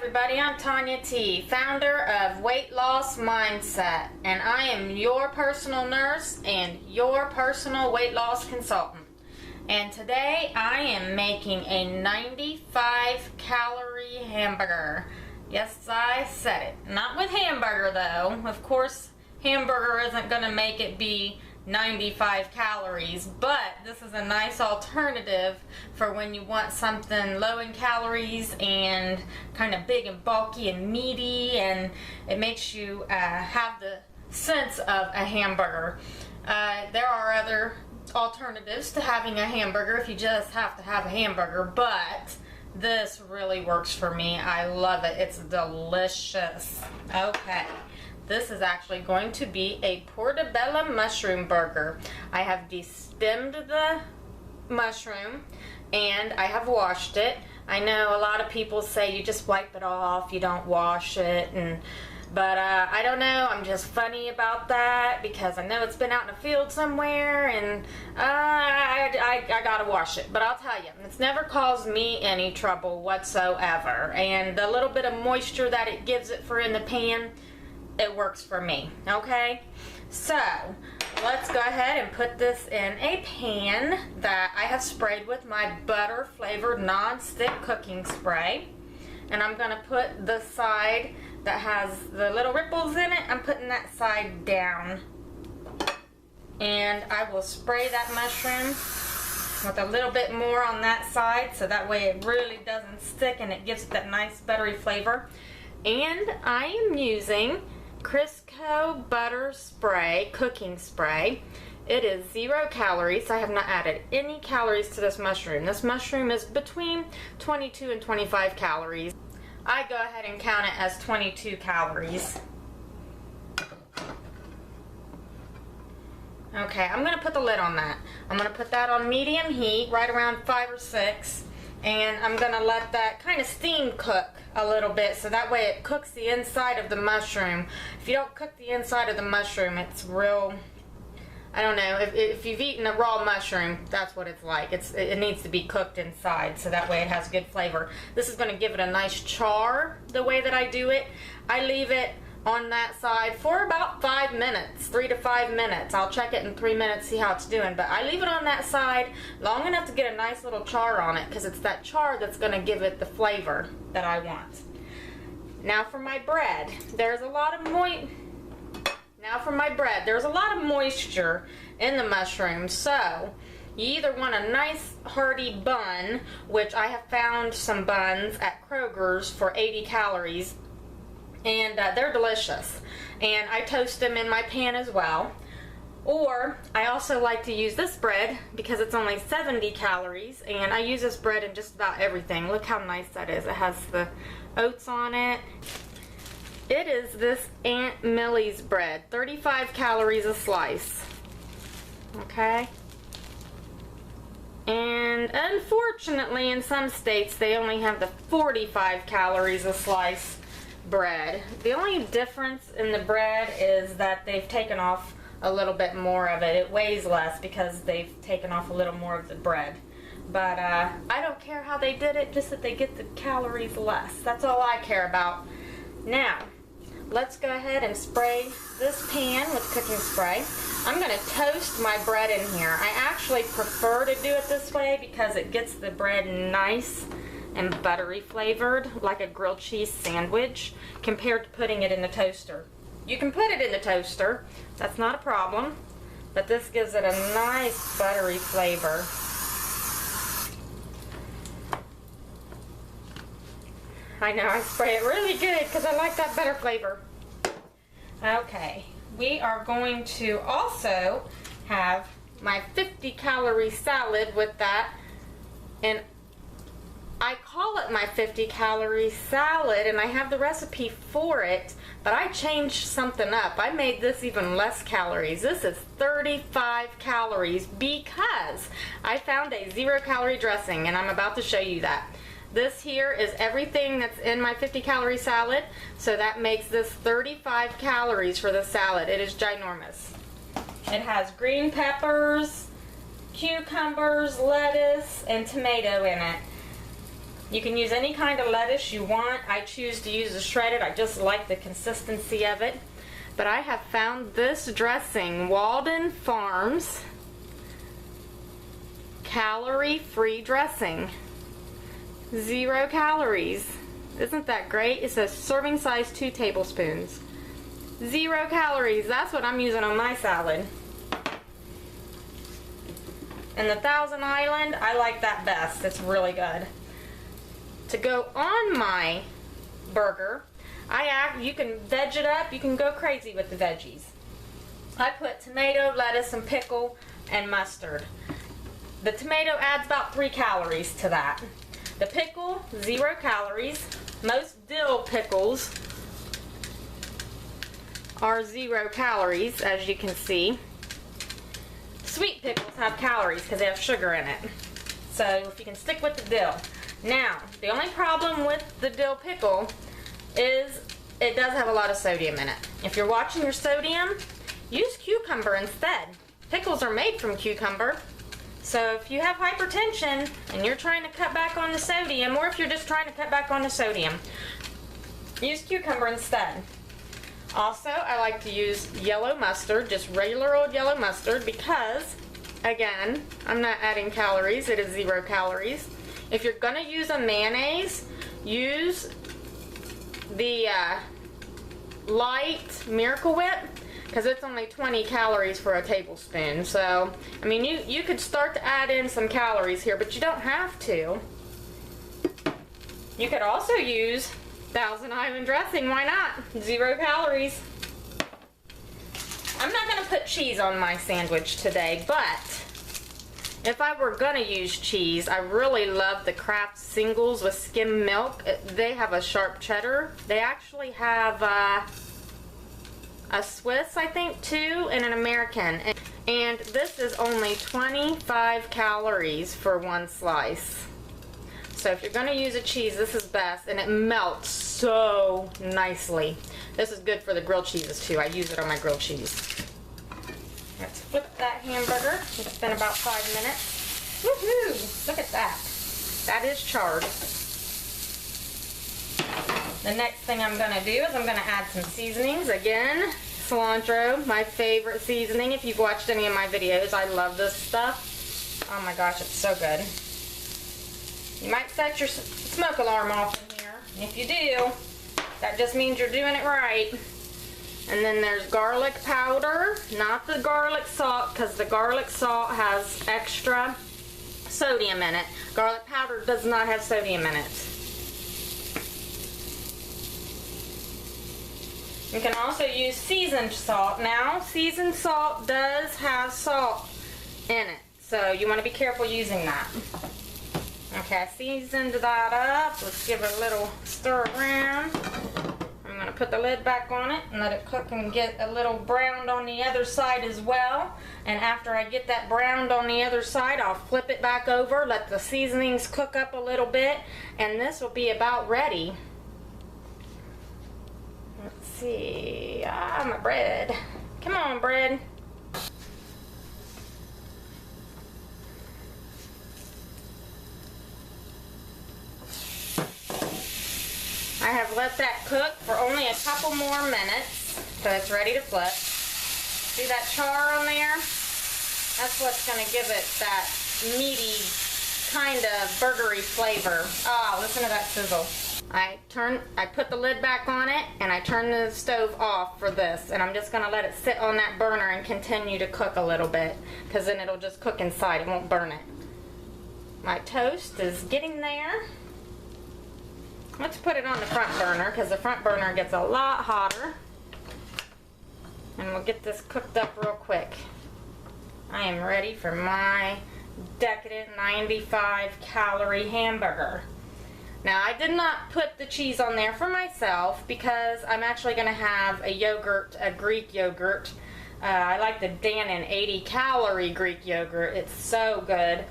everybody, I'm Tanya T, founder of Weight Loss Mindset, and I am your personal nurse and your personal weight loss consultant. And today I am making a 95 calorie hamburger. Yes, I said it. Not with hamburger though. Of course, hamburger isn't going to make it be 95 calories, but this is a nice alternative for when you want something low in calories and kind of big and bulky and meaty, and it makes you have the sense of a hamburger. There are other alternatives to having a hamburger if you just have to have a hamburger, but this really works for me. I love it. It's delicious. Okay. This is actually going to be a Portabella Mushroom burger. I have destemmed the mushroom and I have washed it. I know a lot of people say you just wipe it off, you don't wash it, but I don't know, I'm just funny about that because I know it's been out in the field somewhere and I gotta wash it. But I'll tell you, it's never caused me any trouble whatsoever, and the little bit of moisture that it gives it for in the pan, it works for me. Okay, so let's go ahead and put this in a pan that I have sprayed with my butter flavored non-stick cooking spray, and I'm gonna put the side that has the little ripples in it, I'm putting that side down, and I will spray that mushroom with a little bit more on that side so that way it really doesn't stick and it gives it that nice buttery flavor. And I am using Crisco butter spray, cooking spray. It is 0 calories. I have not added any calories to this mushroom. This mushroom is between 22 and 25 calories. I go ahead and count it as 22 calories. Okay, I'm going to put the lid on that. I'm going to put that on medium heat, right around 5 or 6. And I'm going to let that kind of steam cook a little bit so that way it cooks the inside of the mushroom. If you don't cook the inside of the mushroom, it's real, I don't know, if you've eaten a raw mushroom, that's what it's like. It needs to be cooked inside so that way it has good flavor. This is going to give it a nice char the way that I do it. I leave it on that side for about 5 minutes, 3 to 5 minutes. I'll check it in 3 minutes, see how it's doing, but I leave it on that side long enough to get a nice little char on it because it's that char that's going to give it the flavor that I want. Now for my bread, there's a lot of moisture in the mushroom, so you either want a nice hearty bun, which I have found some buns at Kroger's for 80 calories, and they're delicious, and I toast them in my pan as well. Or I also like to use this bread because it's only 70 calories, and I use this bread in just about everything. Look how nice that is. It has the oats on it. It is this Aunt Millie's bread, 35 calories a slice. Okay, and unfortunately in some states they only have the 45 calories a slice bread. The only difference in the bread is that they've taken off a little bit more of it. It weighs less because they've taken off a little more of the bread. But I don't care how they did it, just that they get the calories less. That's all I care about. Now, let's go ahead and spray this pan with cooking spray. I'm going to toast my bread in here. I actually prefer to do it this way because it gets the bread nice and buttery flavored like a grilled cheese sandwich compared to putting it in the toaster. You can put it in the toaster, that's not a problem, but this gives it a nice buttery flavor. I know, I spray it really good because I like that butter flavor. Okay, we are going to also have my 50 calorie salad with that, and I call it my 50 calorie salad, and I have the recipe for it, but I changed something up. I made this even less calories. This is 35 calories because I found a 0 calorie dressing, and I'm about to show you that. This here is everything that's in my 50 calorie salad, so that makes this 35 calories for the salad. It is ginormous. It has green peppers, cucumbers, lettuce, and tomato in it. You can use any kind of lettuce you want. I choose to use the shredded. I just like the consistency of it. But I have found this dressing, Walden Farms calorie-free dressing. 0 calories. Isn't that great? It says serving size 2 tablespoons. 0 calories. That's what I'm using on my salad. And the Thousand Island, I like that best. It's really good. To go on my burger, you can veg it up. You can go crazy with the veggies. I put tomato, lettuce, and pickle, and mustard. The tomato adds about 3 calories to that. The pickle, 0 calories. Most dill pickles are 0 calories, as you can see. Sweet pickles have calories because they have sugar in it. So if you can stick with the dill. Now, the only problem with the dill pickle is it does have a lot of sodium in it. If you're watching your sodium, use cucumber instead. Pickles are made from cucumber. So if you have hypertension and you're trying to cut back on the sodium, or if you're just trying to cut back on the sodium, use cucumber instead. Also, I like to use yellow mustard, just regular old yellow mustard, because, again, I'm not adding calories. It is 0 calories. If you're going to use a mayonnaise, use the light Miracle Whip, because it's only 20 calories for a tablespoon. So, I mean, you could start to add in some calories here, but you don't have to. You could also use Thousand Island dressing. Why not? 0 calories. I'm not going to put cheese on my sandwich today, but if I were going to use cheese, I really love the Kraft singles with skim milk. They have a sharp cheddar. They actually have a Swiss, I think, too, and an American. And this is only 25 calories for 1 slice. So if you're going to use a cheese, this is best, and it melts so nicely. This is good for the grilled cheeses too. I use it on my grilled cheese. Let's flip that hamburger. It's been about 5 minutes. Woohoo! Look at that. That is charred. The next thing I'm going to do is I'm going to add some seasonings. Again, cilantro, my favorite seasoning. If you've watched any of my videos, I love this stuff. Oh my gosh, it's so good. You might set your smoke alarm off in here. If you do, that just means you're doing it right. And then there's garlic powder, not the garlic salt, because the garlic salt has extra sodium in it. Garlic powder does not have sodium in it. You can also use seasoned salt. Now, seasoned salt does have salt in it, so you want to be careful using that. Okay, I seasoned that up. Let's give it a little stir around. I'm going to put the lid back on it and let it cook and get a little browned on the other side as well. And after I get that browned on the other side, I'll flip it back over, let the seasonings cook up a little bit, and this will be about ready. Let's see. Ah, my bread. Come on, bread. I have let that cook for only a couple more minutes, so it's ready to flip. See that char on there? That's what's going to give it that meaty kind of burgery flavor. Oh, listen to that sizzle. I put the lid back on it, and I turn the stove off for this, and I'm just going to let it sit on that burner and continue to cook a little bit, because then it'll just cook inside. It won't burn it. My toast is getting there. Let's put it on the front burner, because the front burner gets a lot hotter. And we'll get this cooked up real quick. I am ready for my decadent 95 calorie hamburger. Now, I did not put the cheese on there for myself because I'm actually going to have a yogurt, a Greek yogurt. I like the Dannon 80 calorie Greek yogurt. It's so good.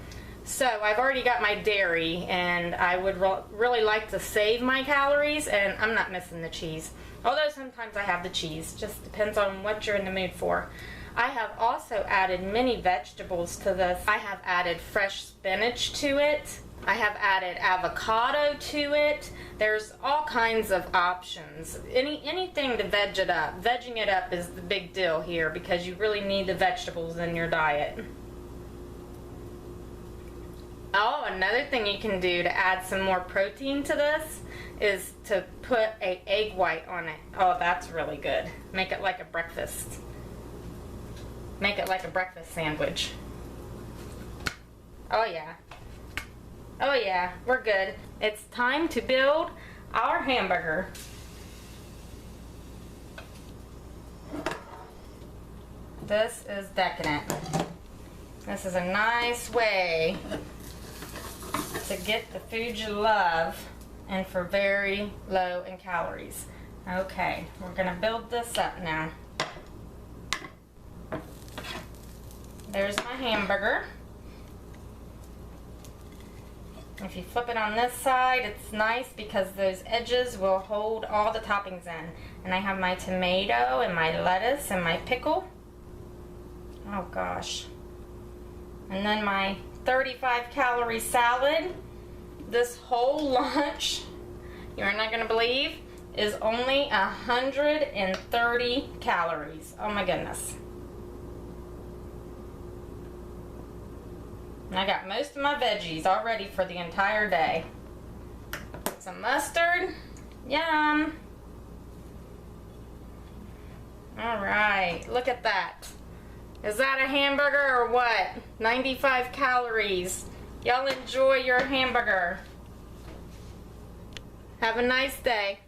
So I've already got my dairy, and I would really like to save my calories, and I'm not missing the cheese. Although sometimes I have the cheese. Just depends on what you're in the mood for. I have also added many vegetables to this. I have added fresh spinach to it. I have added avocado to it. There's all kinds of options. Anything to veg it up. Vegging it up is the big deal here because you really need the vegetables in your diet. Oh, another thing you can do to add some more protein to this is to put an egg white on it. Oh, that's really good. Make it like a breakfast. Make it like a breakfast sandwich. Oh yeah. Oh yeah, we're good. It's time to build our hamburger. This is decadent. This is a nice way to get the food you love and for very low in calories. Okay, we're gonna build this up now. There's my hamburger. If you flip it on this side, it's nice because those edges will hold all the toppings in. And I have my tomato and my lettuce and my pickle. Oh gosh. And then my 35 calorie salad. This whole lunch, you're not gonna believe, is only 130 calories. Oh my goodness. And I got most of my veggies all ready for the entire day. Some mustard. Yum. Alright, look at that. Is that a hamburger or what? 95 calories. Y'all enjoy your hamburger. Have a nice day.